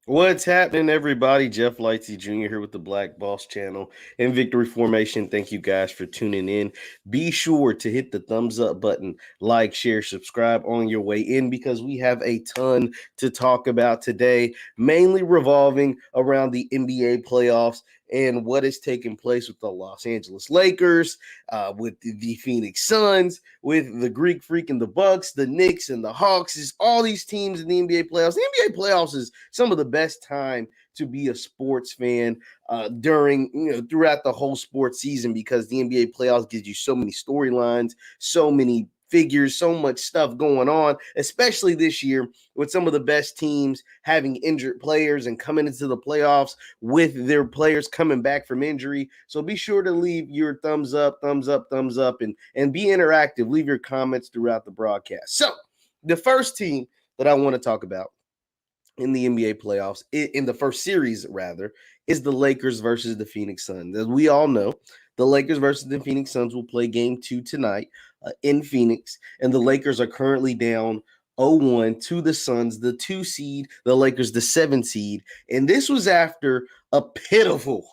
What's happening, everybody? Jeff Lightsey Jr. here with the Black Boss Channel and Victory Formation. Thank you guys for tuning in. Be sure to hit the thumbs up button, like, share, subscribe on your way in because we have a ton to talk about today, mainly revolving around the NBA playoffs and what is taking place with the Los Angeles Lakers, with the Phoenix Suns, with the Greek Freak and the Bucks, the Knicks and the Hawks. Is all these teams in the NBA playoffs. The NBA playoffs is some of the best time to be a sports fan throughout the whole sports season because the NBA playoffs gives you so many storylines, so many figures, so much stuff going on, especially this year with some of the best teams having injured players and coming into the playoffs with their players coming back from injury. So be sure to leave your thumbs up, and be interactive. Leave your comments throughout the broadcast. So the first team that I want to talk about in the NBA playoffs, in the first series rather, is the Lakers versus the Phoenix Suns. As we all know, the Lakers versus the Phoenix Suns will play game 2 tonight in Phoenix, and the Lakers are currently down 0-1 to the Suns, the 2 seed, the Lakers the 7 seed, and this was after a pitiful,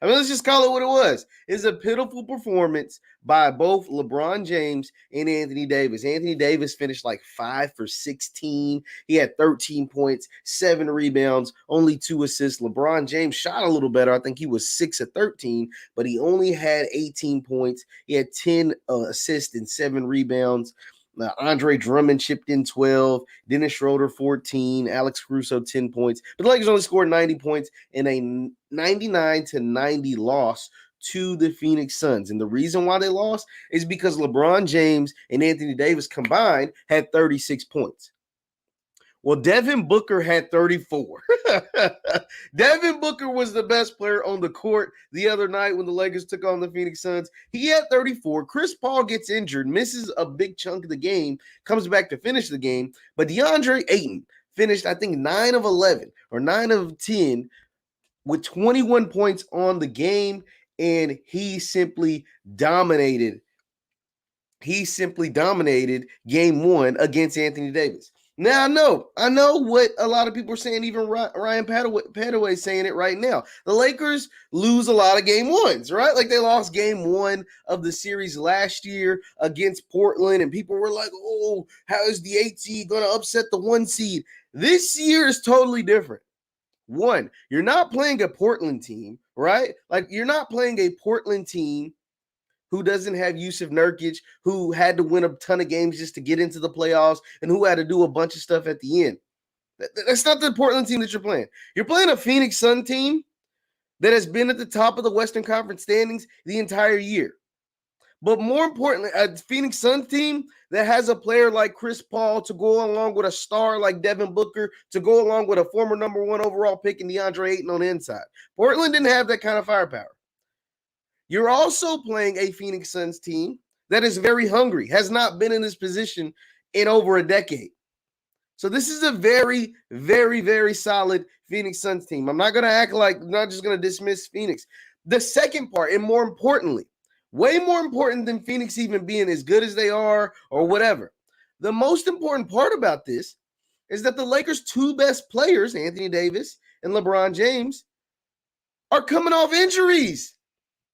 let's just call it what it was. It's a pitiful performance by both LeBron James and Anthony Davis. Anthony Davis finished like 5 for 16. He had 13 points, 7 rebounds, only 2 assists. LeBron James shot a little better. I think he was 6 of 13, but he only had 18 points. He had 10 assists and 7 rebounds. Andre Drummond chipped in 12, Dennis Schroeder 14, Alex Caruso 10 points. But the Lakers only scored 90 points in a 99-90 loss to the Phoenix Suns. And the reason why they lost is because LeBron James and Anthony Davis combined had 36 points. Well, Devin Booker had 34. Devin Booker was the best player on the court the other night when the Lakers took on the Phoenix Suns. He had 34. Chris Paul gets injured, misses a big chunk of the game, comes back to finish the game. But DeAndre Ayton finished, I think, 9 of 11 or 9 of 10 with 21 points on the game, and he simply dominated. He simply dominated game 1 against Anthony Davis. Now, I know what a lot of people are saying, even Ryan Padaway is saying it right now. The Lakers lose a lot of game 1s, right? Like they lost game 1 of the series last year against Portland, and people were like, oh, how is the 8 seed going to upset the 1 seed? This year is totally different. One, you're not playing a Portland team, right? Like you're not playing a Portland team who doesn't have Yusuf Nurkic, who had to win a ton of games just to get into the playoffs, and who had to do a bunch of stuff at the end. That's not the Portland team that you're playing. You're playing a Phoenix Sun team that has been at the top of the Western Conference standings the entire year. But more importantly, a Phoenix Suns team that has a player like Chris Paul to go along with a star like Devin Booker, to go along with a former number 1 overall pick in DeAndre Ayton on the inside. Portland didn't have that kind of firepower. You're also playing a Phoenix Suns team that is very hungry, has not been in this position in over a decade. So this is a very, very, very solid Phoenix Suns team. I'm not going to act like I'm not just going to dismiss Phoenix. The second part, and more importantly, way more important than Phoenix even being as good as they are or whatever, the most important part about this is that the Lakers' 2 best players, Anthony Davis and LeBron James, are coming off injuries.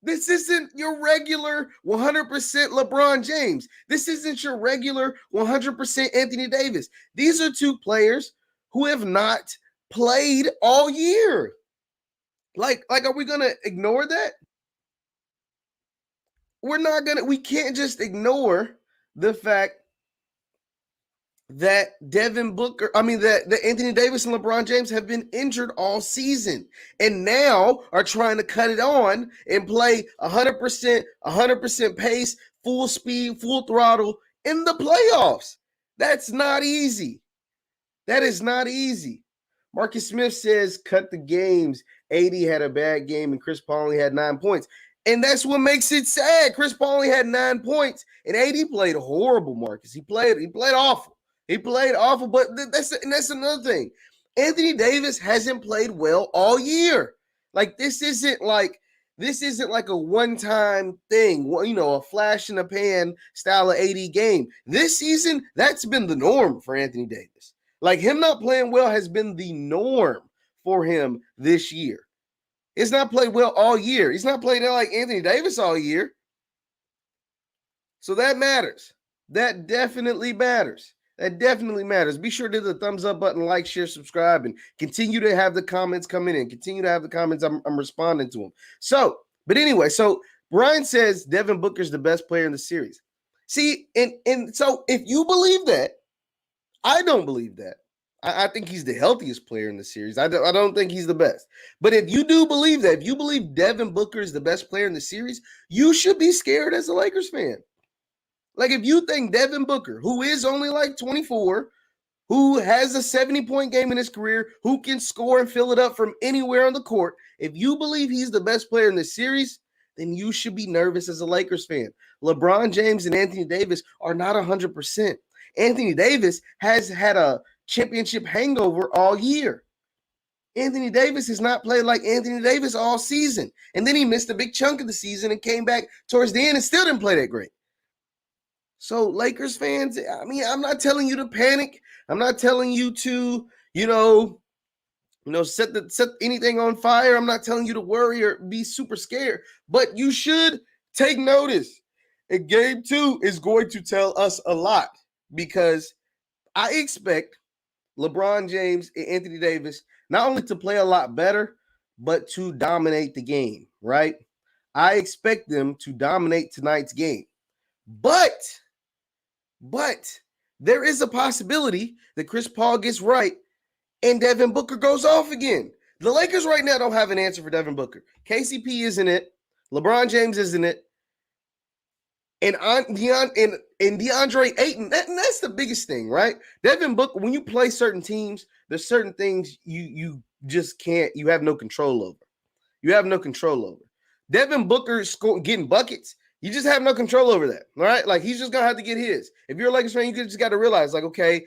This isn't your regular 100% LeBron James. This isn't your regular 100% Anthony Davis. These are 2 players who have not played all year. Like, are we going to ignore that? We can't just ignore the fact that that Anthony Davis and LeBron James have been injured all season and now are trying to cut it on and play 100% pace, full speed, full throttle in the playoffs. That's not easy. That is not easy. Marcus Smith says, cut the games. AD had a bad game and Chris Paul only had 9 points. And that's what makes it sad. Chris Paul only had 9 points and AD played horrible, Marcus. He played awful. He played awful, but that's another thing. Anthony Davis hasn't played well all year. Like this isn't like a one-time thing, a flash in the pan style of AD game. This season, that's been the norm for Anthony Davis. Like, him not playing well has been the norm for him this year. He's not played well all year. He's not played like Anthony Davis all year. So that matters. That definitely matters. That definitely matters. Be sure to hit the thumbs up button, like, share, subscribe, and continue to have the comments come in. Continue to have the comments. I'm responding to them. So, but anyway, so Brian says Devin Booker's the best player in the series. See, and so if you believe that, I don't believe that. I think he's the healthiest player in the series. I don't think he's the best. But if you do believe that, if you believe Devin Booker is the best player in the series, you should be scared as a Lakers fan. Like, if you think Devin Booker, who is only like 24, who has a 70-point game in his career, who can score and fill it up from anywhere on the court, if you believe he's the best player in the series, then you should be nervous as a Lakers fan. LeBron James and Anthony Davis are not 100%. Anthony Davis has had a championship hangover all year. Anthony Davis has not played like Anthony Davis all season. And then he missed a big chunk of the season and came back towards the end and still didn't play that great. So, Lakers fans, I mean, I'm not telling you to panic. I'm not telling you to, set anything on fire. I'm not telling you to worry or be super scared. But you should take notice. And game 2 is going to tell us a lot, because I expect LeBron James and Anthony Davis not only to play a lot better, but to dominate the game, right? I expect them to dominate tonight's game. But there is a possibility that Chris Paul gets right and Devin Booker goes off again. The Lakers right now don't have an answer for Devin Booker. KCP isn't it. LeBron James isn't it. And DeAndre Ayton, that's the biggest thing, right? Devin Booker, when you play certain teams, there's certain things you just can't, you have no control over. You have no control over. Devin Booker getting buckets, you just have no control over that, all right? Like, he's just going to have to get his. If you're a Lakers fan, you just got to realize, like, okay,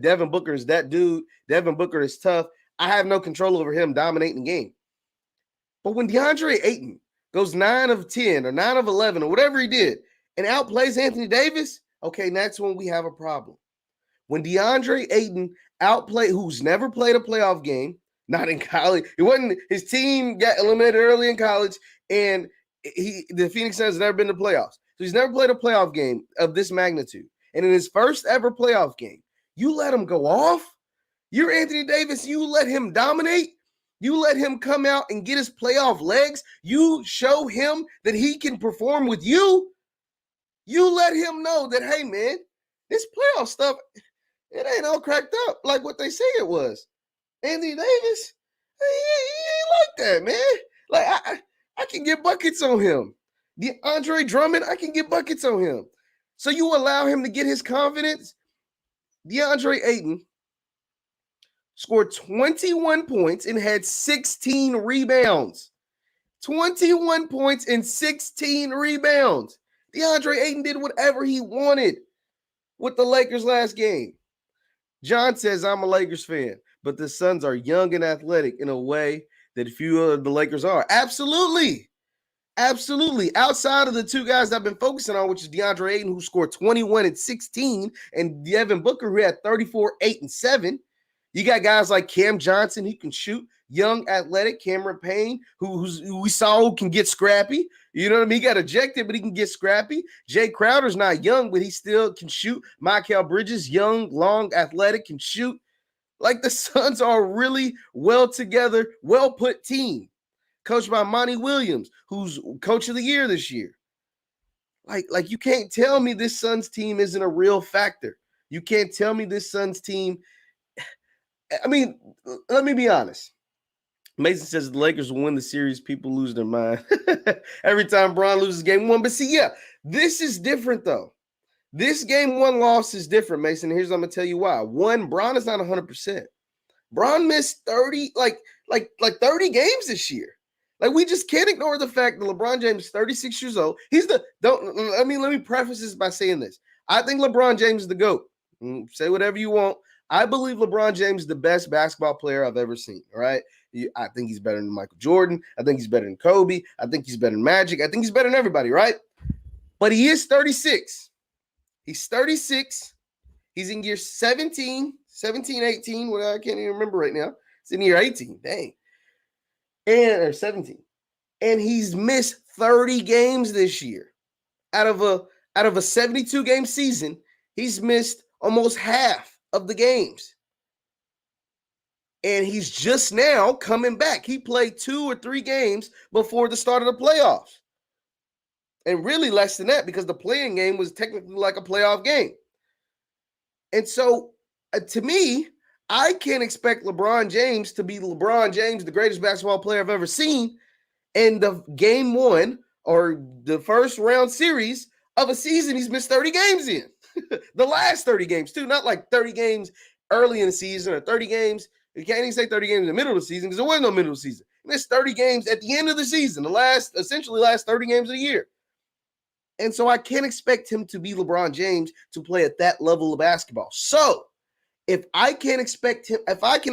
Devin Booker is that dude. Devin Booker is tough. I have no control over him dominating the game. But when DeAndre Ayton goes 9 of 10 or 9 of 11 or whatever he did and outplays Anthony Davis, okay, that's when we have a problem. When DeAndre Ayton who's never played a playoff game, not in college. It wasn't, his team got eliminated early in college, and the Phoenix Suns have never been to playoffs. So he's never played a playoff game of this magnitude. And in his first ever playoff game, you let him go off? You're Anthony Davis, you let him dominate? You let him come out and get his playoff legs? You show him that he can perform with you? You let him know that, hey, man, this playoff stuff, it ain't all cracked up like what they say it was. Anthony Davis, he ain't like that, man. Like, I can get buckets on him. Andre Drummond, I can get buckets on him. So you allow him to get his confidence? DeAndre Ayton scored 21 points and had 16 rebounds. 21 points and 16 rebounds. DeAndre Ayton did whatever he wanted with the Lakers last game. John says, I'm a Lakers fan, but the Suns are young and athletic in a way that few of the Lakers are. Absolutely. Absolutely. Outside of the two guys that I've been focusing on, which is DeAndre Ayton, who scored 21 and 16, and Devin Booker, who had 34, 8, and 7. You got guys like Cam Johnson, who can shoot, young, athletic, Cameron Payne, who we saw who can get scrappy. You know what I mean? He got ejected, but he can get scrappy. Jay Crowder's not young, but he still can shoot. Mikal Bridges, young, long, athletic, can shoot. Like, the Suns are a really well together, well put team, coached by Monty Williams, who's coach of the year this year. Like you can't tell me this Suns team isn't a real factor. You can't tell me this Suns team. I mean, let me be honest. Mason says the Lakers will win the series. People lose their mind every time Bron loses game 1. But see, yeah, this is different though. This game 1 loss is different, Mason. Here's what I'm gonna tell you why. One, Bron is not 100%. Bron missed 30, like 30 games this year. Like, we just can't ignore the fact that LeBron James is 36 years old. Let me preface this by saying this. I think LeBron James is the GOAT. Say whatever you want. I believe LeBron James is the best basketball player I've ever seen. All right. I think he's better than Michael Jordan. I think he's better than Kobe. I think he's better than Magic. I think he's better than everybody, right? But he is 36. He's 36. He's in year 17 17, 18, well, I can't even remember right now. It's in year 18, dang. Or 17. And he's missed 30 games this year. Out of a 72 game season, he's missed almost half of the games. And he's just now coming back. He played 2 or 3 games before the start of the playoffs. And really less than that, because the playing game was technically like a playoff game. And so, to me, I can't expect LeBron James to be LeBron James, the greatest basketball player I've ever seen, in the game 1 or the first round series of a season he's missed 30 games in. The last 30 games, too. Not like 30 games early in the season or 30 games. You can't even say 30 games in the middle of the season because there was no middle of the season. He missed 30 games at the end of the season, essentially last 30 games of the year. And so I can't expect him to be LeBron James to play at that level of basketball. So if I can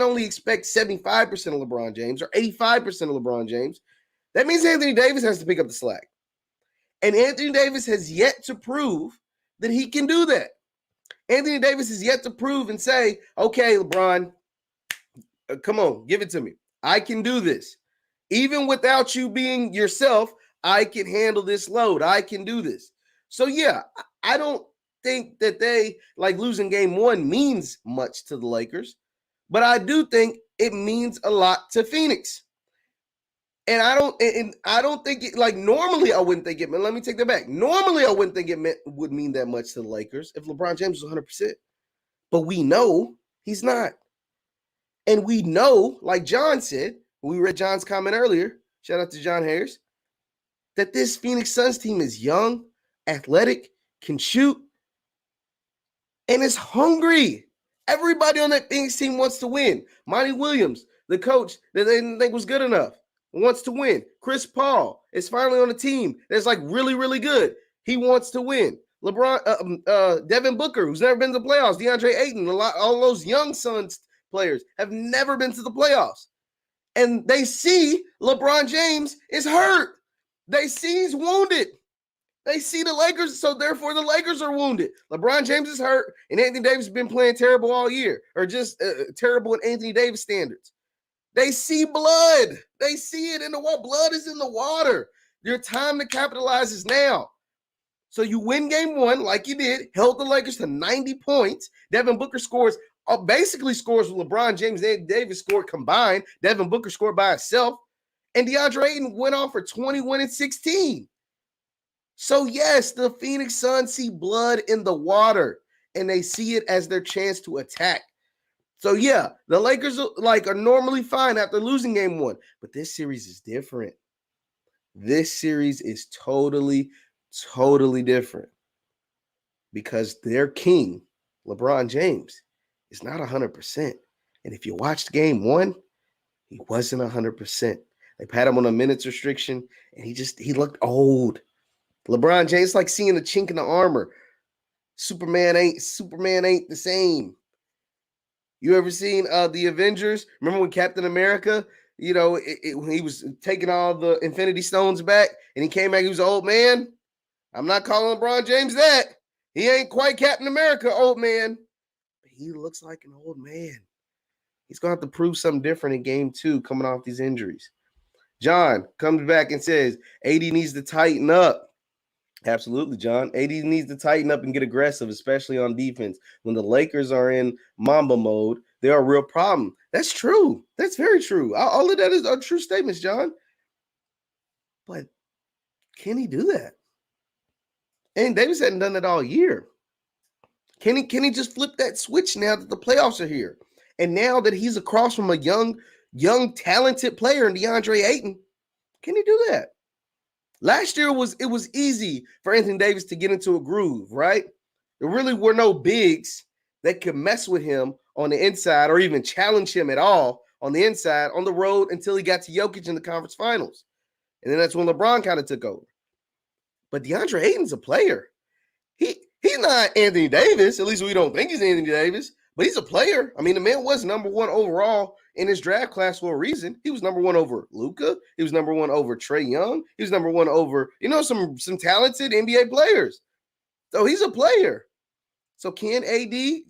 only expect 75% of LeBron James or 85% of LeBron James, that means Anthony Davis has to pick up the slack. And Anthony Davis has yet to prove that he can do that. Anthony Davis has yet to prove and say, okay, LeBron, come on, give it to me. I can do this. Even without you being yourself, I can handle this load. I can do this. So, yeah, I don't think that they, like, losing game 1 means much to the Lakers, but I do think it means a lot to Phoenix. And I don't think it, like, normally I wouldn't think it, let me take that back. Normally I wouldn't think it would mean that much to the Lakers if LeBron James was 100%. But we know he's not. And we know, like John said, we read John's comment earlier, shout out to John Harris, that this Phoenix Suns team is young, athletic, can shoot, and is hungry. Everybody on that Phoenix team wants to win. Monty Williams, the coach that they didn't think was good enough, wants to win. Chris Paul is finally on a team that's like really, really good. He wants to win. Devin Booker, who's never been to the playoffs, DeAndre Ayton, all those young Suns players have never been to the playoffs. And they see LeBron James is hurt. They see he's wounded. They see the Lakers, so therefore the Lakers are wounded. LeBron James is hurt, and Anthony Davis has been playing terrible all year, or just terrible in Anthony Davis standards. They see blood. They see it in the water. Blood is in the water. Your time to capitalize is now. So you win game 1 like you did, held the Lakers to 90 points. Devin Booker basically scores with LeBron James and Davis scored combined. Devin Booker scored by himself. And DeAndre Ayton went off for 21 and 16. So, yes, the Phoenix Suns see blood in the water, and they see it as their chance to attack. So, yeah, the Lakers are normally fine after losing game 1. But this series is different. This series is totally, totally different. Because their king, LeBron James, is not 100%. And if you watched game 1, he wasn't 100%. They had him on a minutes restriction, and he looked old. LeBron James, like seeing a chink in the armor. Superman ain't the same. You ever seen the Avengers? Remember when Captain America, when he was taking all the Infinity Stones back, and he came back, he was an old man? I'm not calling LeBron James that. He ain't quite Captain America, old man. But he looks like an old man. He's going to have to prove something different in game 2 coming off these injuries. John comes back and says, AD needs to tighten up. Absolutely, John. AD needs to tighten up and get aggressive, especially on defense. When the Lakers are in Mamba mode, they're a real problem. That's true. That's very true. All of that is true statements, John. But can he do that? And Davis hadn't done that all year. Can he just flip that switch now that the playoffs are here? And now that he's across from a young, talented player in DeAndre Ayton, can he do that? Last year it was easy for Anthony Davis to get into a groove, right? There really were no bigs that could mess with him on the inside or even challenge him at all on the inside on the road until he got to Jokic in the conference finals. And then that's when LeBron kind of took over. But DeAndre Ayton's a player. He's not Anthony Davis. At least we don't think he's Anthony Davis. But he's a player. I mean, the man was number 1 overall in his draft class for a reason. He was number 1 over Luka. He was number 1 over Trae Young. He was number 1 over, some talented NBA players. So he's a player. So can AD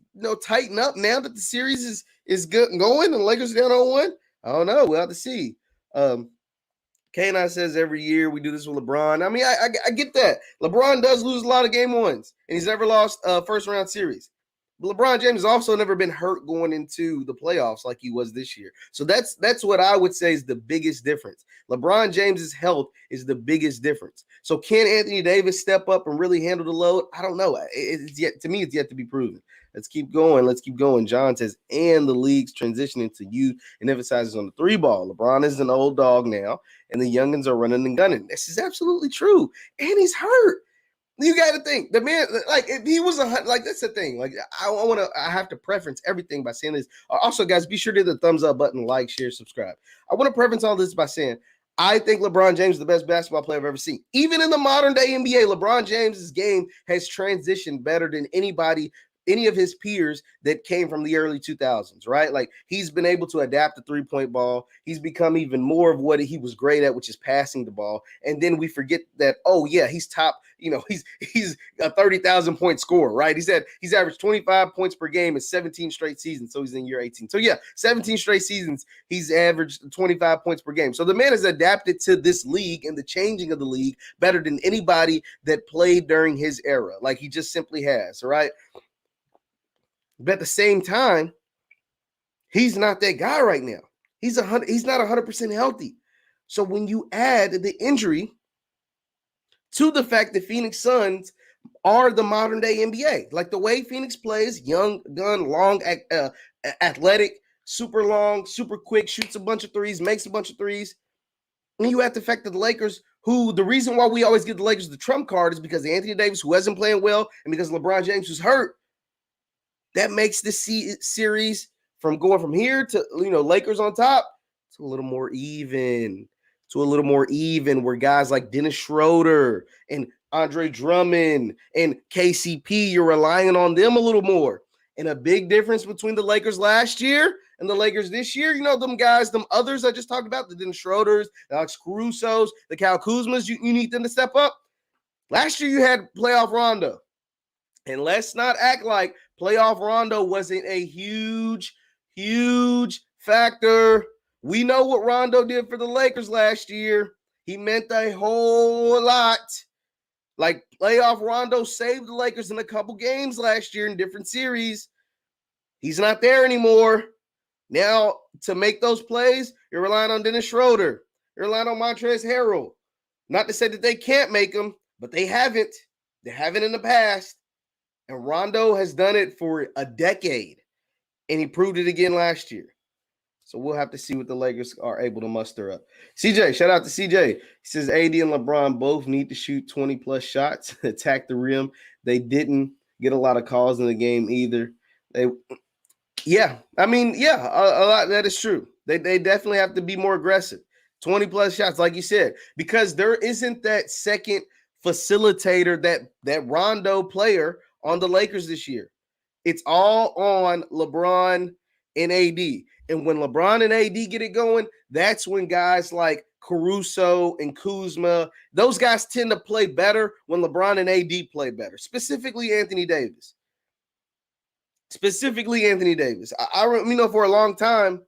tighten up now that the series is good going and the Lakers are down on 1? I don't know. We'll have to see. K9 says every year we do this with LeBron. I mean, I get that. LeBron does lose a lot of game ones, and he's never lost a first-round series. But LeBron James has also never been hurt going into the playoffs like he was this year. So that's what I would say is the biggest difference. LeBron James's health is the biggest difference. So can Anthony Davis step up and really handle the load? I don't know. It's yet to be proven. Let's keep going. John says, and the league's transitioning to youth and emphasizes on the 3-ball. LeBron is an old dog now, and the youngins are running and gunning. This is absolutely true. And he's hurt. You got to think the man, like if he was that's the thing. Like I have to preference everything by saying this. Also, guys, be sure to hit the thumbs up button, like, share, subscribe. I want to preference all this by saying I think LeBron James is the best basketball player I've ever seen. Even in the modern day NBA, LeBron James's game has transitioned better than any of his peers that came from the early 2000s, right? Like he's been able to adapt the 3-point ball. He's become even more of what he was great at, which is passing the ball. And then we forget that, oh yeah, he's top, he's a 30,000 point scorer, right? He's averaged 25 points per game in 17 straight seasons. So he's in year 18. So yeah, 17 straight seasons, he's averaged 25 points per game. So the man has adapted to this league and the changing of the league better than anybody that played during his era. Like he just simply has, right? But at the same time, he's not that guy right now. He's not 100% healthy. So when you add the injury to the fact that Phoenix Suns are the modern day NBA, like the way Phoenix plays, young, gun, long, athletic, super long, super quick, shoots a bunch of threes, makes a bunch of threes. And you have the fact that the Lakers, who the reason why we always give the Lakers the trump card is because Anthony Davis, who hasn't playing well, and because LeBron James was hurt. That makes the series from going from here to, Lakers on top to a little more even. Where guys like Dennis Schroeder and Andre Drummond and KCP, you're relying on them a little more. And a big difference between the Lakers last year and the Lakers this year, them guys, them others I just talked about, the Dennis Schroeders, the Alex Carusos, the Kyle Kuzmas, you need them to step up. Last year you had playoff Rondo. And let's not act like playoff Rondo wasn't a huge, huge factor. We know what Rondo did for the Lakers last year. He meant a whole lot. Like playoff Rondo saved the Lakers in a couple games last year in different series. He's not there anymore. Now, to make those plays, you're relying on Dennis Schroeder. You're relying on Montrezl Harrell. Not to say that they can't make them, but they haven't. They haven't in the past. And Rondo has done it for a decade, and he proved it again last year. So we'll have to see what the Lakers are able to muster up. CJ, shout out to CJ. He says AD and LeBron both need to shoot 20-plus shots, attack the rim. They didn't get a lot of calls in the game either. A lot. That is true. They definitely have to be more aggressive. 20-plus shots, like you said, because there isn't that second facilitator, that Rondo player on the Lakers this year. It's all on LeBron and AD. And when LeBron and AD get it going, that's when guys like Caruso and Kuzma, those guys tend to play better when LeBron and AD play better, specifically Anthony Davis. I for a long time,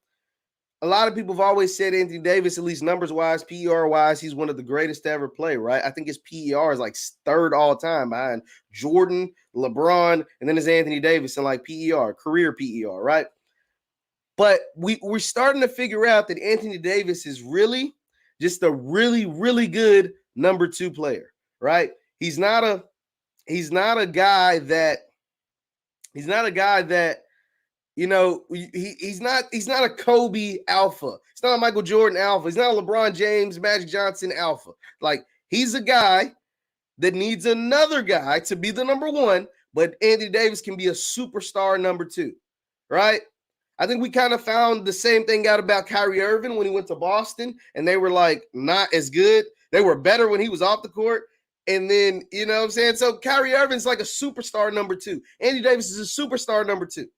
a lot of people have always said Anthony Davis, at least numbers-wise, PER-wise, he's one of the greatest to ever play, right? I think his PER is like third all-time behind Jordan, LeBron, and then there's Anthony Davis in like PER, career PER, right? But we're starting to figure out that Anthony Davis is really just a really, really good number 2 player, right? He's not a guy that he's not a Kobe alpha. He's not a Michael Jordan alpha. He's not a LeBron James, Magic Johnson alpha. Like, he's a guy that needs another guy to be the number 1, but Anthony Davis can be a superstar number 2, right? I think we kind of found the same thing out about Kyrie Irving when he went to Boston, and they were like not as good. They were better when he was off the court. And then, you know what I'm saying? So Kyrie Irving's like a superstar number 2. Anthony Davis is a superstar number 2.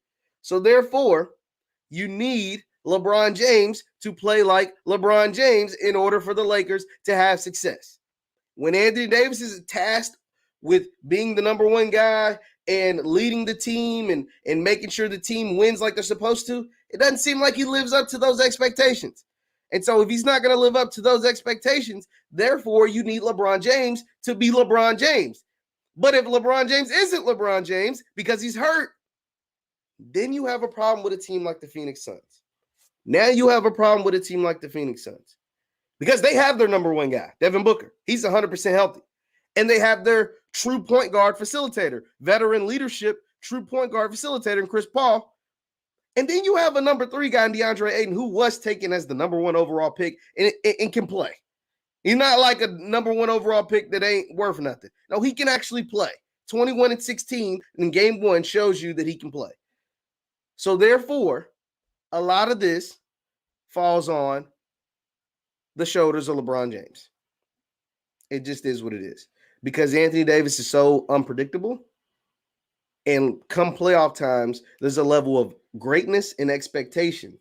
So therefore, you need LeBron James to play like LeBron James in order for the Lakers to have success. When Anthony Davis is tasked with being the number 1 guy and leading the team and making sure the team wins like they're supposed to, it doesn't seem like he lives up to those expectations. And so if he's not going to live up to those expectations, therefore you need LeBron James to be LeBron James. But if LeBron James isn't LeBron James because he's hurt, then you have a problem with a team like the Phoenix Suns. Now you have a problem with a team like the Phoenix Suns because they have their number one guy, Devin Booker. He's 100% healthy. And they have their true point guard facilitator, veteran leadership, true point guard facilitator in Chris Paul. And then you have a number 3 guy in DeAndre Ayton who was taken as the number 1 overall pick and can play. He's not like a number 1 overall pick that ain't worth nothing. No, he can actually play. 21-16 in game 1 shows you that he can play. So therefore, a lot of this falls on the shoulders of LeBron James. It just is what it is. Because Anthony Davis is so unpredictable. And come playoff times, there's a level of greatness and expectation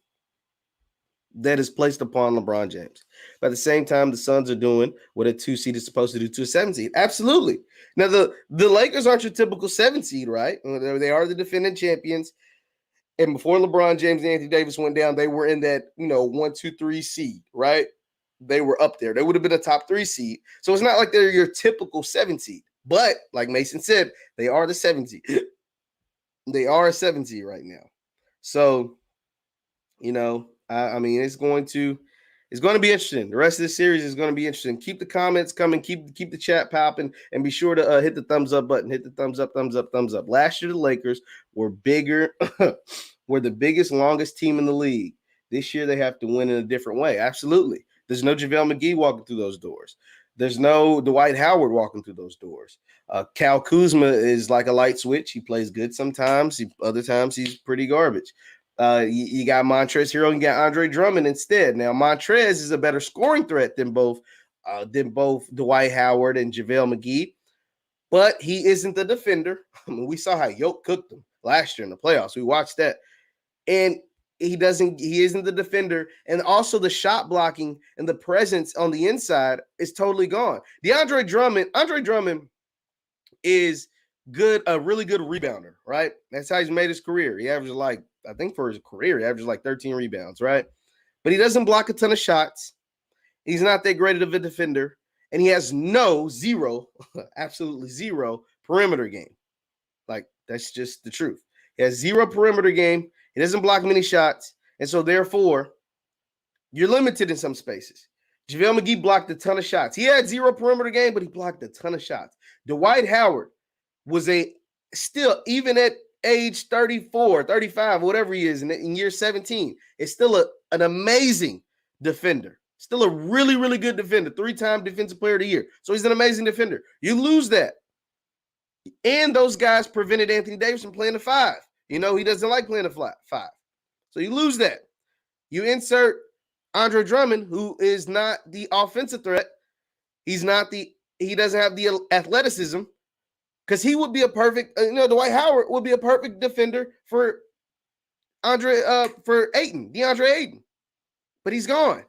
that is placed upon LeBron James. But at the same time, the Suns are doing what a 2 seed is supposed to do to a 7 seed. Absolutely. Now, the Lakers aren't your typical 7 seed, right? They are the defending champions. And before LeBron James and Anthony Davis went down, they were in that, 1, 2, 3 seed, right? They were up there. They would have been a top 3 seed. So it's not like they're your typical 7 seed. But like Mason said, they are the 7 seed. They are a 7 seed right now. So, I mean, it's going to be interesting. The rest of the series is going to be interesting. Keep the comments coming. Keep the chat popping, and be sure to hit the thumbs up button. Hit the thumbs up, thumbs up, thumbs up. Last year, the Lakers were bigger, were the biggest, longest team in the league. This year, they have to win in a different way. Absolutely. There's no JaVale McGee walking through those doors. There's no Dwight Howard walking through those doors. Kyle Kuzma is like a light switch. He plays good sometimes. Other times, he's pretty garbage. You got Montrezl Harrell, you got Andre Drummond instead. Now, Montrez is a better scoring threat than both Dwight Howard and JaVale McGee, but he isn't the defender. I mean, we saw how Yoke cooked him last year in the playoffs. We watched that. And he isn't the defender. And also the shot blocking and the presence on the inside is totally gone. Andre Drummond is good, a really good rebounder, right? That's how he's made his career. He averages for his career, he averages 13 rebounds, right? But he doesn't block a ton of shots. He's not that great of a defender. And he has absolutely zero perimeter game. That's just the truth. He has zero perimeter game. He doesn't block many shots. And so, therefore, you're limited in some spaces. JaVale McGee blocked a ton of shots. He had zero perimeter game, but he blocked a ton of shots. Dwight Howard was still, even at age 34, 35, whatever he is, in year 17, is still an amazing defender. Still a really, really good defender. 3-time Defensive Player of the Year. So he's an amazing defender. You lose that. And those guys prevented Anthony Davis from playing the 5. He doesn't like playing the 5. So you lose that. You insert Andre Drummond, who is not the offensive threat. He doesn't have the athleticism, because he would be a perfect, Dwight Howard would be a perfect defender for DeAndre Ayton. But he's gone.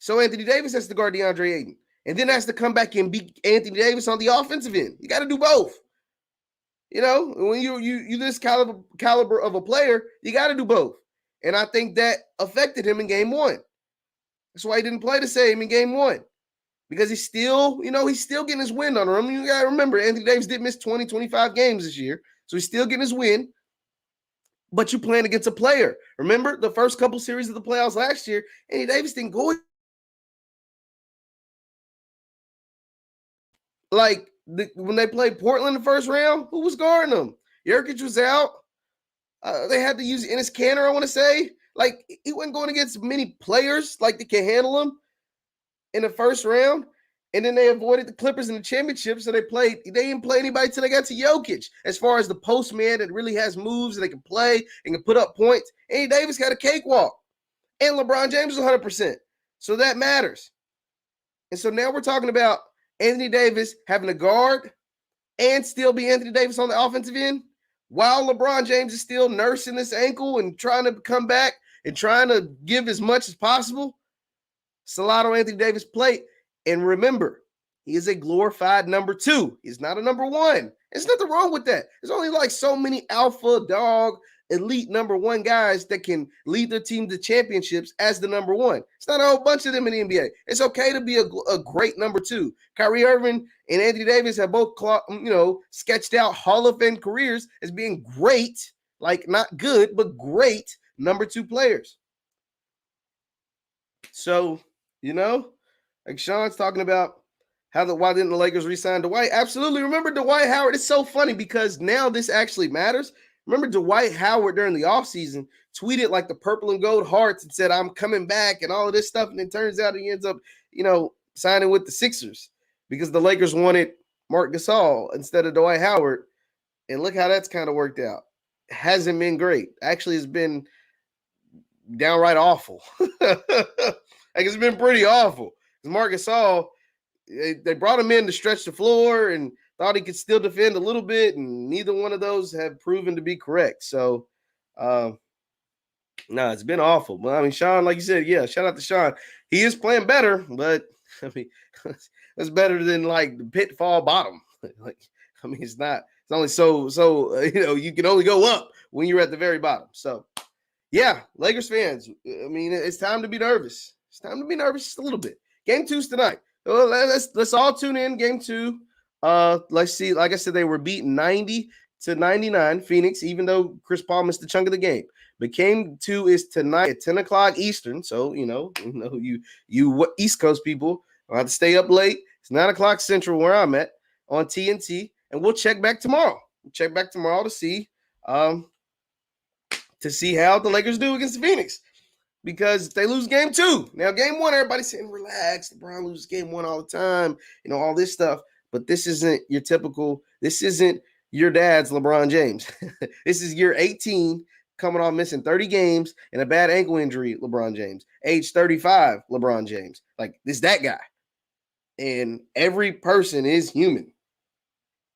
So Anthony Davis has to guard DeAndre Ayton. And then has to come back and beat Anthony Davis on the offensive end. You got to do both. When you this caliber of a player, you got to do both. And I think that affected him in game 1. That's why he didn't play the same in game 1. Because he's still getting his win on him. You got to remember, Anthony Davis did miss 20, 25 games this year. So he's still getting his win. But you're playing against a player. Remember the first couple series of the playoffs last year, Anthony Davis didn't go. When they played Portland in the first round, who was guarding them? Jokic was out. They had to use Enes Kanter, I want to say. He wasn't going against many players that can handle him in the first round. And then they avoided the Clippers in the championship, so they didn't play anybody until they got to Jokic. As far as the postman that really has moves and they can play and can put up points, Anthony Davis got a cakewalk. And LeBron James is 100%. So that matters. And so now we're talking about Anthony Davis having a guard and still be Anthony Davis on the offensive end, while LeBron James is still nursing this ankle and trying to come back and trying to give as much as possible. It's a lot on Anthony Davis' plate. And remember, He is a glorified number 2. He's not a number 1. There's nothing wrong with that. There's only like so many alpha dog elite number 1 guys that can lead their team to championships as the number 1. It's not a whole bunch of them in the NBA. It's okay to be a great number 2. Kyrie Irving and Anthony Davis have both, sketched out Hall of Fame careers as being great, like not good, but great number 2 players. So, like Sean's talking about why didn't the Lakers re-sign Dwight? Absolutely. Remember Dwight Howard? It's so funny because now this actually matters. Remember Dwight Howard during the offseason tweeted like the purple and gold hearts and said, I'm coming back and all of this stuff. And it turns out he ends up, signing with the Sixers because the Lakers wanted Marc Gasol instead of Dwight Howard. And look how that's kind of worked out. It hasn't been great. Actually, it's been downright awful. It's been pretty awful. Because Marc Gasol, they brought him in to stretch the floor and thought he could still defend a little bit, and neither one of those have proven to be correct. So, it's been awful. But, I mean, Sean, like you said, yeah, shout out to Sean. He is playing better, but, I mean, that's better than, like, the pitfall bottom. It's not. It's only so you can only go up when you're at the very bottom. So, yeah, Lakers fans, I mean, it's time to be nervous. It's time to be nervous just a little bit. Game 2's tonight. Well, let's all tune in. Game 2. Let's see. Like I said, they were beaten 90-99, Phoenix, even though Chris Paul missed a chunk of the game. But game 2 is tonight at 10 o'clock Eastern. So, you East Coast people will have to stay up late. It's 9 o'clock Central where I'm at on TNT. And we'll check back tomorrow. To see how the Lakers do against the Phoenix. Because they lose game 2. Now, game 1, everybody's saying, relax. LeBron loses game 1 all the time. All this stuff. But this isn't your dad's LeBron James. This is year 18, coming off missing 30 games and a bad ankle injury, LeBron James. Age 35, LeBron James. Like, this that guy. And every person is human.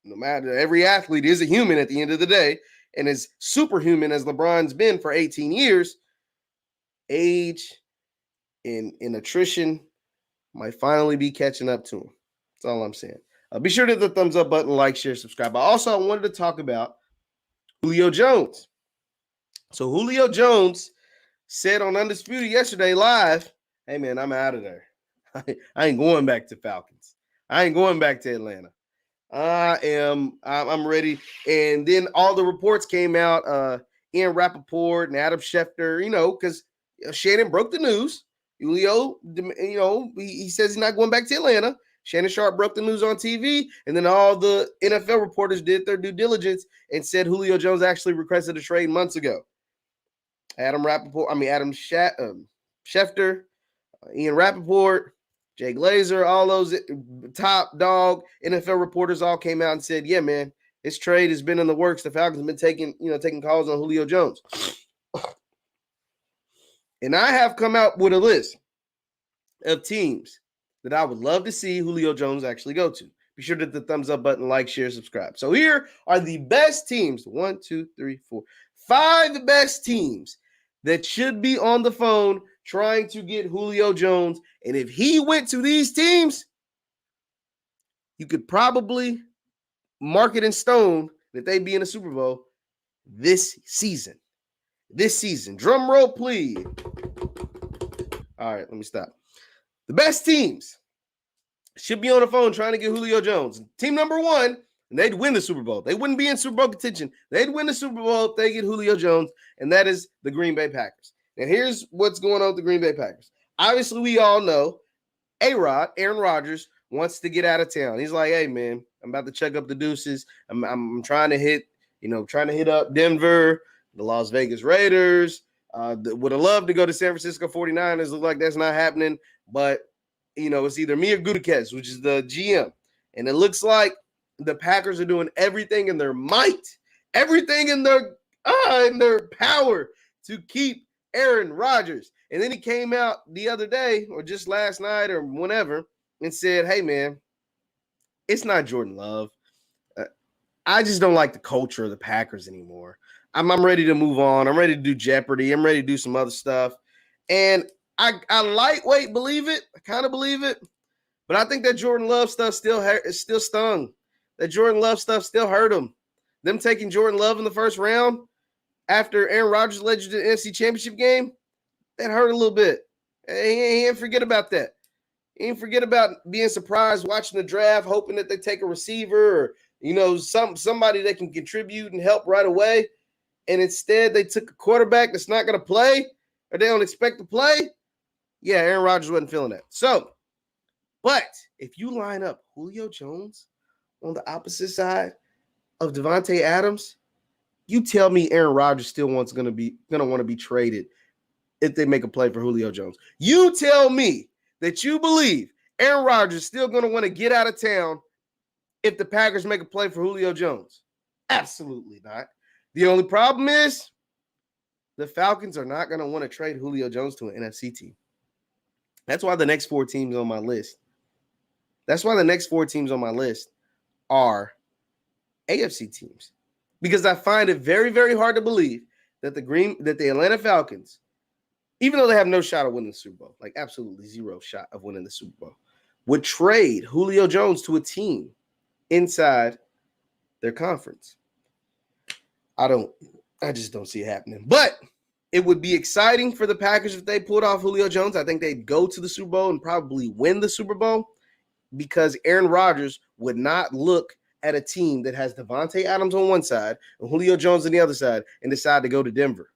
No matter, every athlete is a human at the end of the day. And as superhuman as LeBron's been for 18 years, age and attrition might finally be catching up to him. That's all I'm saying. Be sure to hit the thumbs up button, like, share, subscribe. I wanted to talk about Julio Jones. So Julio Jones said on Undisputed yesterday live, hey, man, I'm out of there. I ain't going back to Falcons. I ain't going back to Atlanta. I'm ready. And then all the reports came out, Ian Rappaport and Adam Schefter, because Shannon broke the news. Julio, he says he's not going back to Atlanta. Shannon Sharp broke the news on TV, and then all the NFL reporters did their due diligence and said Julio Jones actually requested a trade months ago. Adam Schefter, Ian Rappaport, Jay Glazer, all those top dog NFL reporters all came out and said, yeah, man, this trade has been in the works. The Falcons have been taking calls on Julio Jones. And I have come out with a list of teams that I would love to see Julio Jones actually go to. Be sure to hit the thumbs up button, like, share, subscribe. So here are the best teams. 1, 2, 3, 4, 5 best teams that should be on the phone trying to get Julio Jones. And if he went to these teams, you could probably mark it in stone that they'd be in the Super Bowl this season. Drum roll, please. All right, let me stop. The best teams should be on the phone trying to get Julio Jones. Team number 1, and they'd win the Super Bowl. They wouldn't be in Super Bowl contention. They'd win the Super Bowl if they get Julio Jones, and that is the Green Bay Packers. And here's what's going on with the Green Bay Packers. Obviously, we all know A-Rod, Aaron Rodgers, wants to get out of town. He's like, hey, man, I'm about to check up the deuces. I'm trying to hit up Denver, the Las Vegas Raiders. Would have loved to go to San Francisco 49ers. Look like that's not happening. But, it's either me or Gutekunst, which is the GM. And it looks like the Packers are doing everything in their might, everything in their power to keep Aaron Rodgers. And then he came out the other day or just last night or whenever and said, hey, man, it's not Jordan Love. I just don't like the culture of the Packers anymore. I'm ready to move on. I'm ready to do Jeopardy. I'm ready to do some other stuff. And I lightweight believe it. I kind of believe it. But I think that Jordan Love stuff still stung. That Jordan Love stuff still hurt him. Them taking Jordan Love in the first round after Aaron Rodgers led you to the NFC Championship game, that hurt a little bit. He ain't forget about that. He ain't forget about being surprised watching the draft, hoping that they take a receiver or, somebody that can contribute and help right away. And instead they took a quarterback that's not going to play or they don't expect to play. Yeah, Aaron Rodgers wasn't feeling that. So, but if you line up Julio Jones on the opposite side of Devontae Adams, you tell me Aaron Rodgers still want to be traded if they make a play for Julio Jones. You tell me that you believe Aaron Rodgers still going to want to get out of town if the Packers make a play for Julio Jones. Absolutely not. The only problem is the Falcons are not going to want to trade Julio Jones to an NFC team. That's why the next four teams on my list are AFC teams. Because I find it very, very hard to believe that the Atlanta Falcons, even though they have no shot of winning the Super Bowl, like absolutely zero shot of winning the Super Bowl, would trade Julio Jones to a team inside their conference. I just don't see it happening. But it would be exciting for the Packers if they pulled off Julio Jones. I think they'd go to the Super Bowl and probably win the Super Bowl because Aaron Rodgers would not look at a team that has Devontae Adams on one side and Julio Jones on the other side and decide to go to Denver.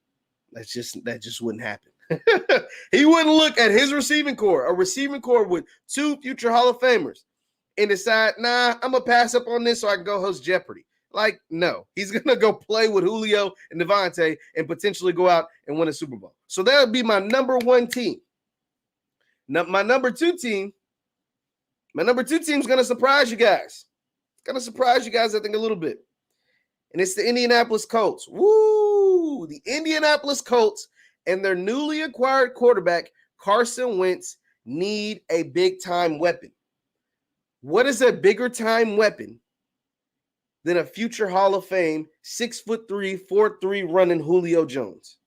That just wouldn't happen. He wouldn't look at his receiving core, a receiving core with two future Hall of Famers, and decide, nah, I'm going to pass up on this so I can go host Jeopardy. Like, no. He's going to go play with Julio and Devontae and potentially go out and win a Super Bowl. So that would be my number one team. Now, my number two team is going to surprise you guys. It's going to surprise you guys, I think, a little bit. And it's the Indianapolis Colts. Woo! The Indianapolis Colts and their newly acquired quarterback, Carson Wentz, need a big-time weapon. What is a bigger-time weapon than a future Hall of Fame 6'3", 4'3" running Julio Jones?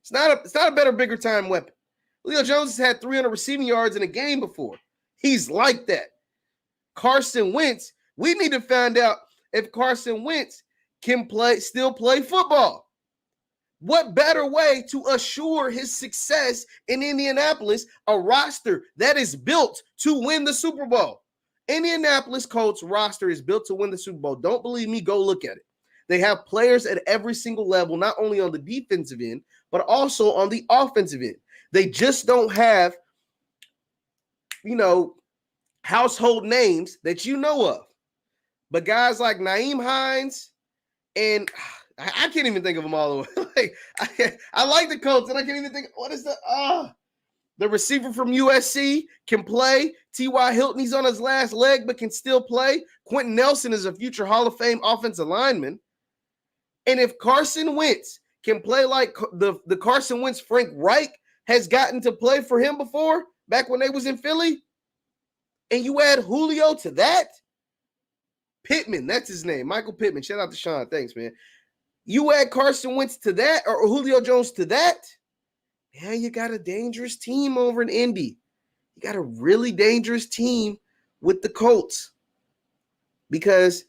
It's not a better, bigger-time weapon. Julio Jones has had 300 receiving yards in a game before. He's like that. Carson Wentz, we need to find out if Carson Wentz can still play football. What better way to assure his success in Indianapolis, a roster that is built to win the Super Bowl? Indianapolis Colts roster is built to win the Super Bowl. Don't believe me? Go look at it. They have players at every single level, not only on the defensive end, but also on the offensive end. They just don't have, household names that you know of. But guys like Nyheim Hines, and I can't even think of them all the way. I like the Colts, and I can't even think, what is the receiver from USC can play. T.Y. Hilton, he's on his last leg, but can still play. Quentin Nelson is a future Hall of Fame offensive lineman. And if Carson Wentz can play like the Carson Wentz Frank Reich has gotten to play for him before, back when they was in Philly, and you add Julio to that, Pittman, that's his name, Michael Pittman. Shout out to Sean. Thanks, man. You add Carson Wentz to that, or Julio Jones to that, now you got a dangerous team over in Indy. You got a really dangerous team with the Colts. Because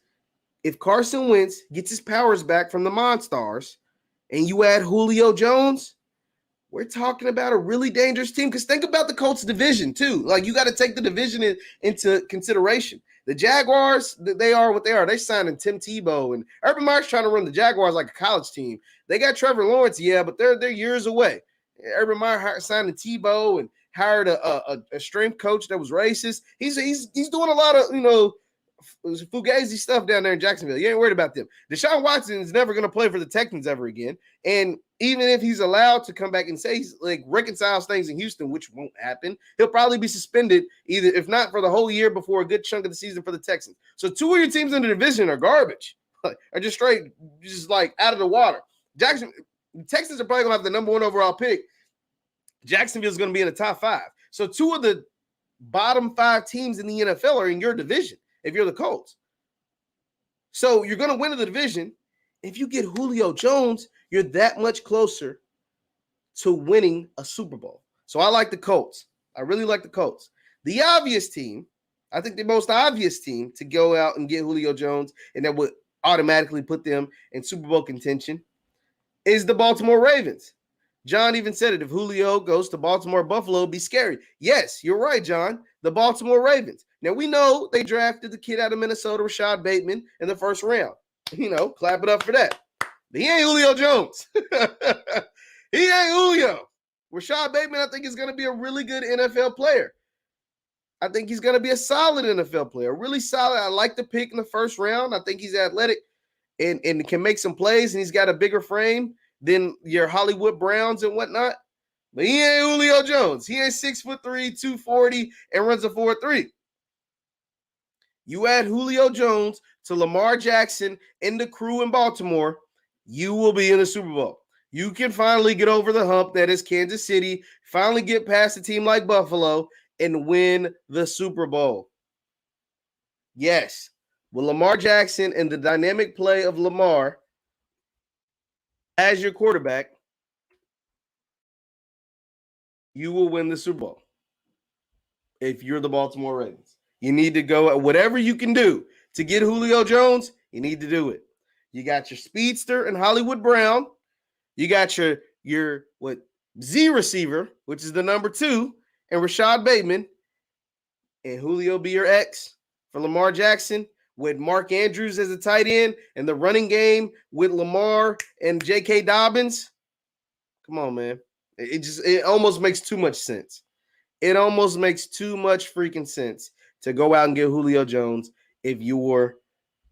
if Carson Wentz gets his powers back from the Monstars and you add Julio Jones, we're talking about a really dangerous team. Because think about the Colts division too. Like, you got to take the division into consideration. The Jaguars, they are what they are. They signed in Tim Tebow, and Urban Meyer's trying to run the Jaguars like a college team. They got Trevor Lawrence, yeah, but they're years away. Urban Meyer signed in Tebow and hired a strength coach that was racist. He's doing a lot of fugazi stuff down there in Jacksonville. You ain't worried about them. Deshaun Watson is never going to play for the Texans ever again. And even if he's allowed to come back and say he's reconciles things in Houston, which won't happen, he'll probably be suspended either, if not for the whole year, before a good chunk of the season for the Texans. So two of your teams in the division are garbage, are just straight, just like out of the water. The Texans are probably going to have the number 1 overall pick. Jacksonville is going to be in the top 5. So two of the bottom 5 teams in the NFL are in your division if you're the Colts. So you're going to win the division. If you get Julio Jones, you're that much closer to winning a Super Bowl. So I like the Colts. I really like the Colts. The obvious team, I think the most obvious team to go out and get Julio Jones, and that would automatically put them in Super Bowl contention, is the Baltimore Ravens. John even said it. If Julio goes to Baltimore, Buffalo would be scary. Yes, you're right, John. The Baltimore Ravens. Now, we know they drafted the kid out of Minnesota, Rashad Bateman, in the first round. Clap it up for that. But he ain't Julio Jones. He ain't Julio. Rashad Bateman, I think, is going to be a really good NFL player. I think he's going to be a solid NFL player, really solid. I like the pick in the first round. I think he's athletic and can make some plays, and he's got a bigger frame than your Hollywood Browns and whatnot. But he ain't Julio Jones. He ain't 6'3", 240, and runs a 4.3. You add Julio Jones to Lamar Jackson and the crew in Baltimore, you will be in the Super Bowl. You can finally get over the hump that is Kansas City, finally get past a team like Buffalo, and win the Super Bowl. Yes, with Lamar Jackson and the dynamic play of Lamar as your quarterback, you will win the Super Bowl. If you're the Baltimore Ravens, you need to go at whatever you can do to get Julio Jones. You need to do it. You got your speedster and Hollywood Brown. You got your Z receiver, which is the number 2, and Rashad Bateman, and Julio be your X for Lamar Jackson, with Mark Andrews as a tight end, and the running game with Lamar and J.K. Dobbins. Come on, man. It almost makes too much sense. It almost makes too much freaking sense to go out and get Julio Jones if you're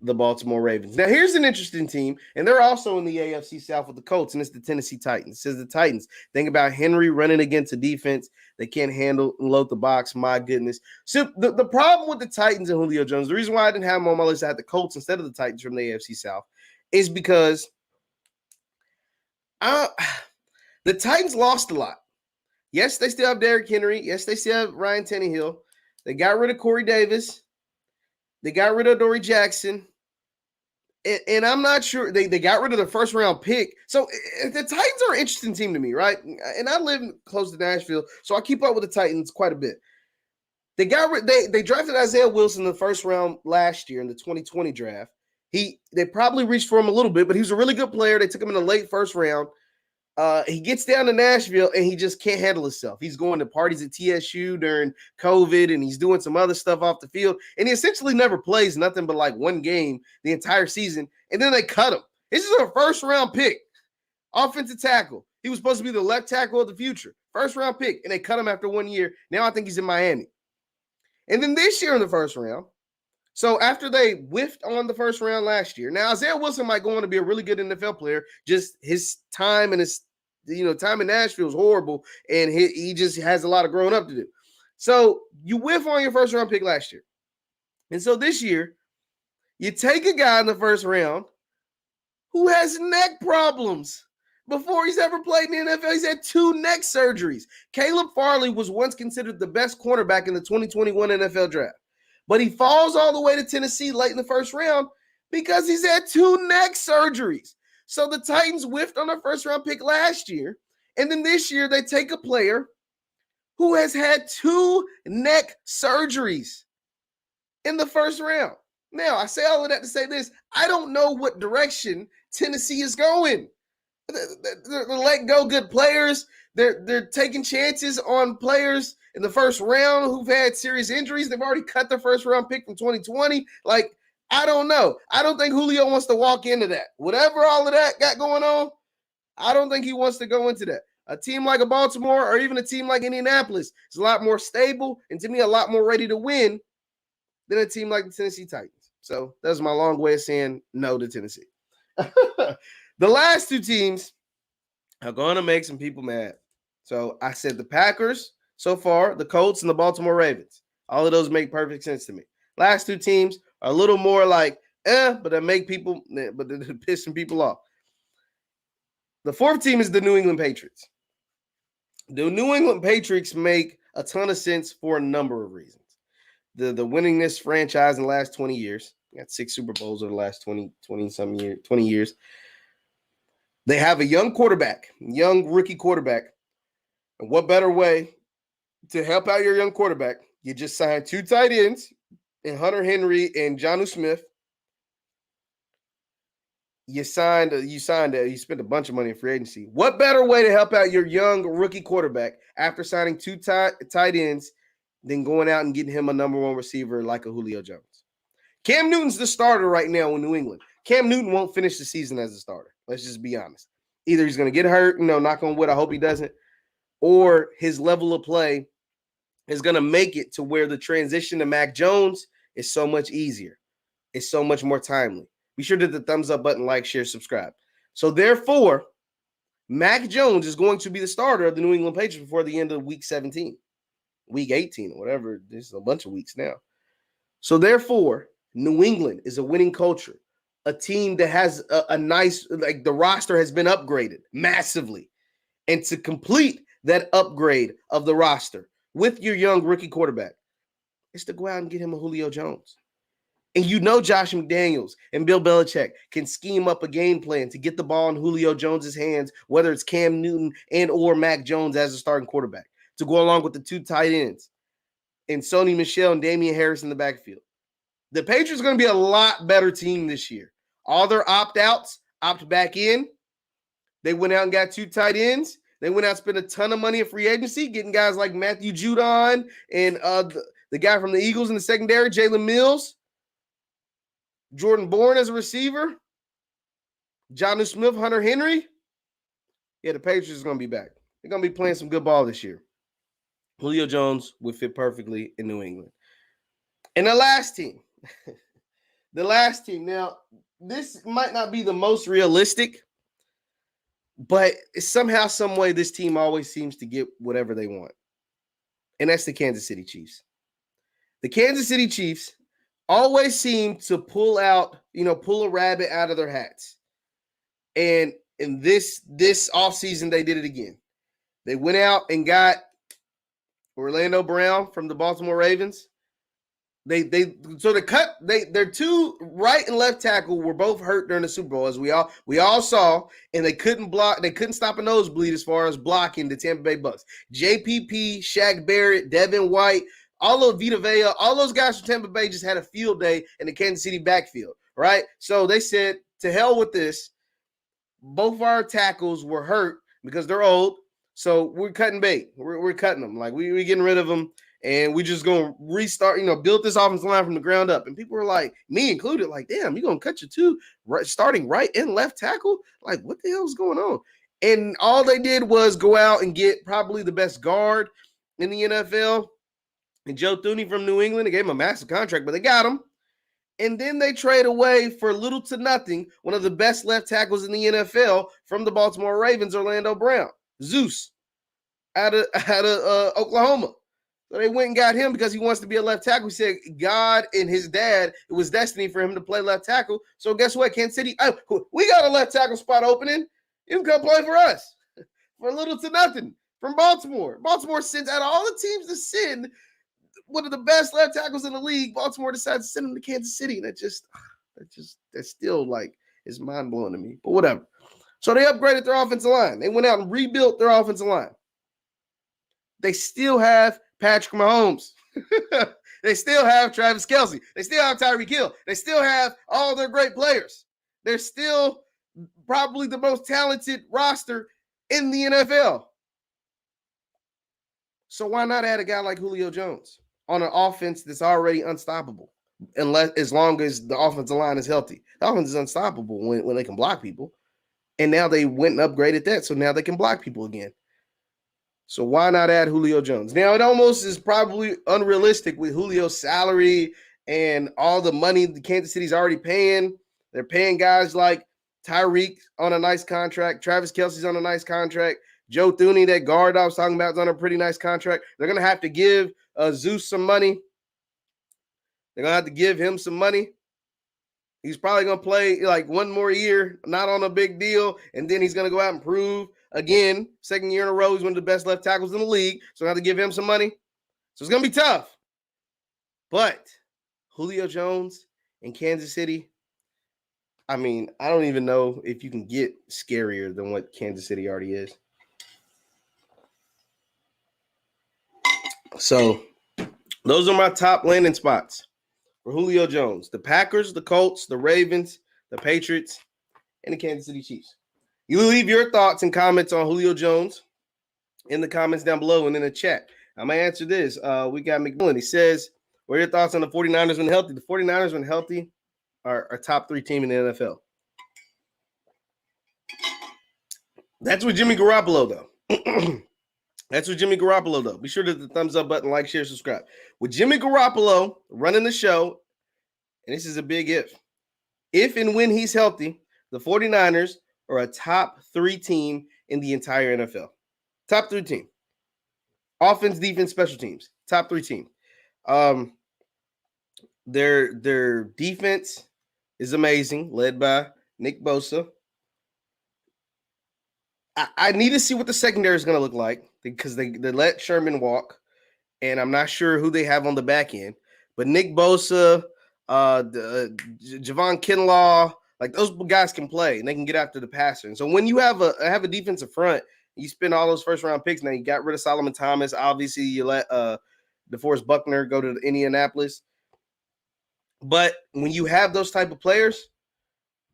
the Baltimore Ravens. Now, here's an interesting team, and they're also in the AFC South with the Colts, and it's the Tennessee Titans. It says the Titans. Think about Henry running against a defense they can't handle and load the box. My goodness. So the problem with the Titans and Julio Jones, the reason why I didn't have them on my list, I had the Colts instead of the Titans from the AFC South, is because the Titans lost a lot. Yes, they still have Derrick Henry. Yes, they still have Ryan Tannehill. They got rid of Corey Davis. They got rid of Dory Jackson. And I'm not sure they got rid of the first round pick. So the Titans are an interesting team to me, right? And I live close to Nashville, so I keep up with the Titans quite a bit. They drafted Isaiah Wilson in the first round last year in the 2020 draft. They probably reached for him a little bit, but he was a really good player. They took him in the late first round. He gets down to Nashville and he just can't handle himself. He's going to parties at TSU during COVID and he's doing some other stuff off the field. And he essentially never plays nothing but like one game the entire season. And then they cut him. This is a first round pick, offensive tackle. He was supposed to be the left tackle of the future. First round pick. And they cut him after 1 year. Now I think he's in Miami. And then this year in the first round. So after they whiffed on the first round last year, now Isaiah Wilson might go on to be a really good NFL player. Just his time and his time in Nashville is horrible, and he just has a lot of growing up to do. So you whiff on your first round pick last year, and so this year you take a guy in the first round who has neck problems. Before he's ever played in the NFL, he's had 2 neck surgeries. Caleb Farley was once considered the best cornerback in the 2021 NFL draft. But he falls all the way to Tennessee late in the first round because he's had 2 neck surgeries. So the Titans whiffed on their first round pick last year. And then this year they take a player who has had 2 neck surgeries in the first round. Now, I say all of that to say this. I don't know what direction Tennessee is going. They're letting go good players. They're taking chances on players in the first round who've had serious injuries. They've already cut their first round pick from 2020. Like, I don't know. I don't think Julio wants to walk into that. Whatever all of that got going on, I don't think he wants to go into that. A team like a Baltimore or even a team like Indianapolis is a lot more stable and to me a lot more ready to win than a team like the Tennessee Titans. So that's my long way of saying no to Tennessee. The last 2 teams are going to make some people mad. So I said the Packers so far, the Colts, and the Baltimore Ravens. All of those make perfect sense to me. Last 2 teams are a little more like, but they make people, but they're pissing people off. The 4th team is the New England Patriots. The New England Patriots make a ton of sense for a number of reasons. The winningest franchise in the last 20 years. Got 6 Super Bowls over the last 20 years. They have a young rookie quarterback. And what better way to help out your young quarterback You just signed 2 tight ends in Hunter Henry and Jonnu Smith. You spent a bunch of money in free agency. What better way to help out your young rookie quarterback after signing 2 tight ends than going out and getting him a number 1 receiver like a Julio Jones? Cam Newton's the starter right now in New England. Cam Newton won't finish the season as a starter. Let's just be honest. Either he's going to get hurt, knock on wood, I hope he doesn't, or his level of play is going to make it to where the transition to Mac Jones is so much easier. It's so much more timely. Be sure to hit the thumbs up button, like, share, subscribe. So therefore, Mac Jones is going to be the starter of the New England Patriots before the end of week 17, week 18, or whatever. There's a bunch of weeks now. So therefore, New England is a winning culture, a team that has a nice, like the roster has been upgraded massively. And to complete that upgrade of the roster with your young rookie quarterback, is to go out and get him a Julio Jones. And Josh McDaniels and Bill Belichick can scheme up a game plan to get the ball in Julio Jones' hands, whether it's Cam Newton and or Mac Jones as a starting quarterback, to go along with the 2 tight ends and Sony Michel and Damian Harris in the backfield. The Patriots are going to be a lot better team this year. All their opt-outs, opt back in. They went out and got 2 tight ends. They went out and spent a ton of money in free agency, getting guys like Matthew Judon and the guy from the Eagles in the secondary, Jalen Mills. Jordan Bourne as a receiver. Jonnu Smith, Hunter Henry. Yeah, the Patriots are going to be back. They're going to be playing some good ball this year. Julio Jones would fit perfectly in New England. And the last team. Now, this might not be the most realistic, but somehow, some way, this team always seems to get whatever they want. And that's the Kansas City Chiefs. The Kansas City Chiefs always seem to pull a rabbit out of their hats. And in this offseason, they did it again. They went out and got Orlando Brown from the Baltimore Ravens. Their 2 right and left tackle were both hurt during the Super Bowl, as we all saw, and they couldn't block. They couldn't stop a nosebleed as far as blocking the Tampa Bay Bucks. JPP, Shaq Barrett, Devin White, all of Vita Vea, all those guys from Tampa Bay just had a field day in the Kansas City backfield, right? So they said, to hell with this. Both of our tackles were hurt because they're old, so we're cutting bait. We're cutting them. Like, we're getting rid of them, and we're just going to restart, build this offensive line from the ground up. And people were like, me included, like, damn, you're going to cut your 2 starting right and left tackle? Like, what the hell is going on? And all they did was go out and get probably the best guard in the NFL. And Joe Thuney from New England, they gave him a massive contract, but they got him. And then they trade away for little to nothing one of the best left tackles in the NFL from the Baltimore Ravens, Orlando Brown, Zeus, out of Oklahoma. So they went and got him because he wants to be a left tackle. He said God and his dad, it was destiny for him to play left tackle. So guess what, Kansas City? We got a left tackle spot opening. You can come play for us for little to nothing from Baltimore. Baltimore sends out of all the teams to send one of the best left tackles in the league. Baltimore decides to send him to Kansas City. And that's still like, it's mind blowing to me, but whatever. So they upgraded their offensive line. They went out and rebuilt their offensive line. They still have Patrick Mahomes. They still have Travis Kelce. They still have Tyreek Hill. They still have all their great players. They're still probably the most talented roster in the NFL. So why not add a guy like Julio Jones on an offense that's already unstoppable, as long as the offensive line is healthy? The offense is unstoppable when they can block people. And now they went and upgraded that, so now they can block people again. So why not add Julio Jones? Now, it almost is probably unrealistic with Julio's salary and all the money the Kansas City's already paying. They're paying guys like Tyreek on a nice contract. Travis Kelce's on a nice contract. Joe Thuney, that guard I was talking about, is on a pretty nice contract. They're going to have to give Zeus some money. They're going to have to give him some money. He's probably going to play like one more year, not on a big deal, and then he's going to go out and prove again, second year in a row, he's one of the best left tackles in the league, so I have to give him some money. So it's going to be tough. But Julio Jones in Kansas City, I mean, I don't even know if you can get scarier than what Kansas City already is. So Those are my top landing spots for Julio Jones. The Packers, the Colts, the Ravens, the Patriots, and the Kansas City Chiefs. You leave your thoughts and comments on Julio Jones in the comments down below and in the chat. I'm going to answer this. We got McMillan. He says, what are your thoughts on the 49ers when healthy? The 49ers when healthy are a top 3 team in the NFL. That's with Jimmy Garoppolo, though. That's with Jimmy Garoppolo, though. Be sure to hit the thumbs up button, like, share, subscribe. With Jimmy Garoppolo running the show, and this is a big if and when he's healthy, the 49ers are a top 3 team in the entire NFL. Top 3 team. Offense, defense, special teams. Top 3 team. Their defense is amazing, led by Nick Bosa. I need to see what the secondary is going to look like because they let Sherman walk, and I'm not sure who they have on the back end. But Nick Bosa, Javon Kinlaw, like those guys can play and they can get after the passer. And so when you have a defensive front, you spend all those first round picks. Now you got rid of Solomon Thomas. Obviously, you let DeForest Buckner go to Indianapolis. But when you have those type of players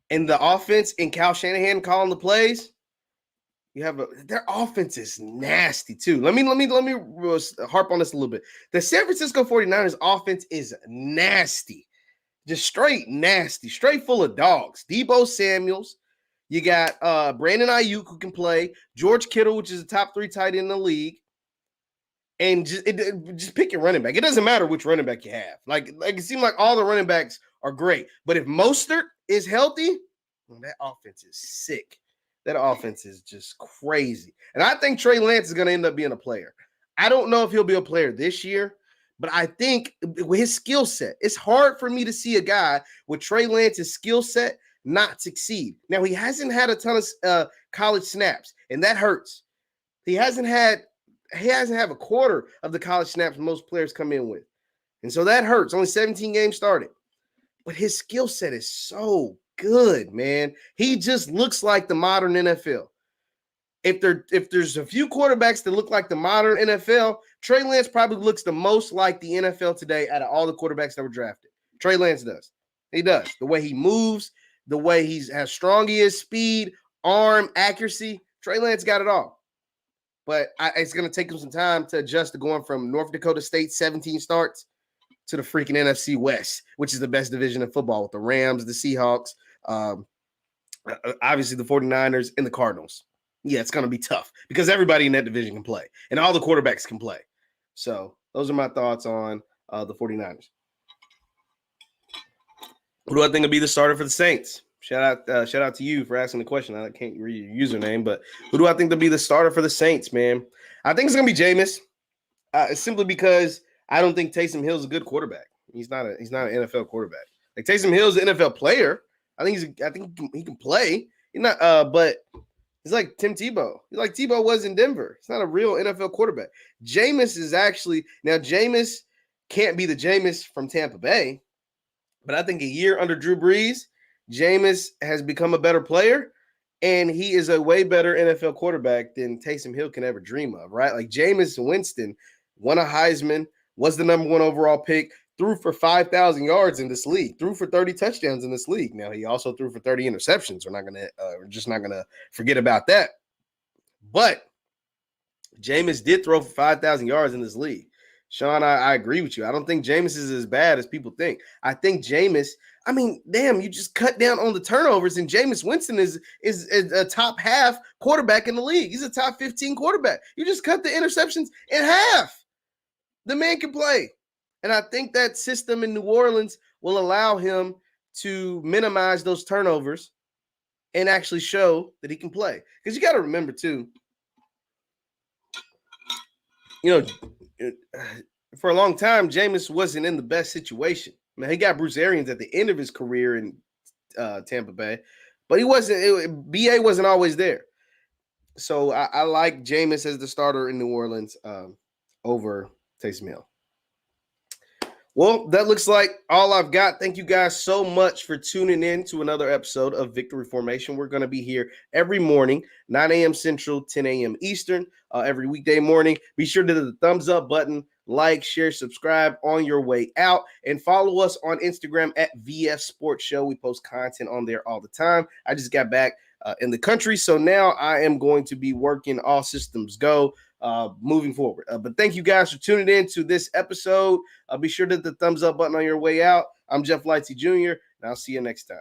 and the offense and Kyle Shanahan calling the plays, you have their offense is nasty too. Let me harp on this a little bit. The San Francisco 49ers offense is nasty. Just straight nasty, straight full of dogs. Deebo Samuels. You got Brandon Ayuk who can play. George Kittle, which is a top 3 tight end in the league. And just pick your running back. It doesn't matter which running back you have. Like it seems like all the running backs are great. But if Mostert is healthy, well, that offense is sick. That offense is just crazy. And I think Trey Lance is going to end up being a player. I don't know if he'll be a player this year, but I think with his skill set, it's hard for me to see a guy with Trey Lance's skill set not succeed. Now, he hasn't had a ton of college snaps, and that hurts. He hasn't had a quarter of the college snaps most players come in with. And so that hurts. Only 17 games started. But his skill set is so good, man. He just looks like the modern NFL. If there's a few quarterbacks that look like the modern NFL, Trey Lance probably looks the most like the NFL today out of all the quarterbacks that were drafted. Trey Lance does. He does. The way he moves, the way how strong he is, speed, arm, accuracy. Trey Lance got it all. But it's going to take him some time to adjust to going from North Dakota State 17 starts to the freaking NFC West, which is the best division in football with the Rams, the Seahawks, obviously the 49ers, and the Cardinals. Yeah, it's going to be tough because everybody in that division can play, and all the quarterbacks can play. So those are my thoughts on the 49ers. Who do I think will be the starter for the Saints? Shout out to you for asking the question. I can't read your username, but who do I think will be the starter for the Saints, man? I think it's going to be Jameis, simply because I don't think Taysom Hill's a good quarterback. He's not an NFL quarterback. Like Taysom Hill's an NFL player. I think he can play. He's not, but he's like Tim Tebow. He's like Tebow was in Denver. He's not a real NFL quarterback. Jameis is actually now. Jameis can't be the Jameis from Tampa Bay, but I think a year under Drew Brees, Jameis has become a better player, and he is a way better NFL quarterback than Taysom Hill can ever dream of. Right? Like Jameis Winston won a Heisman, was the number 1 overall pick. Threw for 5,000 yards in this league, threw for 30 touchdowns in this league. Now, he also threw for 30 interceptions. We're just not going to forget about that. But Jameis did throw for 5,000 yards in this league. Sean, I agree with you. I don't think Jameis is as bad as people think. I think Jameis, you just cut down on the turnovers, and Jameis Winston is a top half quarterback in the league. He's a top 15 quarterback. You just cut the interceptions in half. The man can play. And I think that system in New Orleans will allow him to minimize those turnovers and actually show that he can play. Because you got to remember, too, for a long time, Jameis wasn't in the best situation. He got Bruce Arians at the end of his career in Tampa Bay, but BA wasn't always there. So I like Jameis as the starter in New Orleans over Taysom Hill. Well, that looks like all I've got. Thank you guys so much for tuning in to another episode of Victory Formation. We're going to be here every morning, 9 a.m. Central, 10 a.m. Eastern, every weekday morning. Be sure to hit the thumbs up button, like, share, subscribe on your way out, and follow us on Instagram at VS Sports Show. We post content on there all the time. I just got back in the country, so now I am going to be working all systems go moving forward. But thank you guys for tuning in to this episode. Be sure to hit the thumbs up button on your way out. I'm Jeff Lightsey Jr., and I'll see you next time.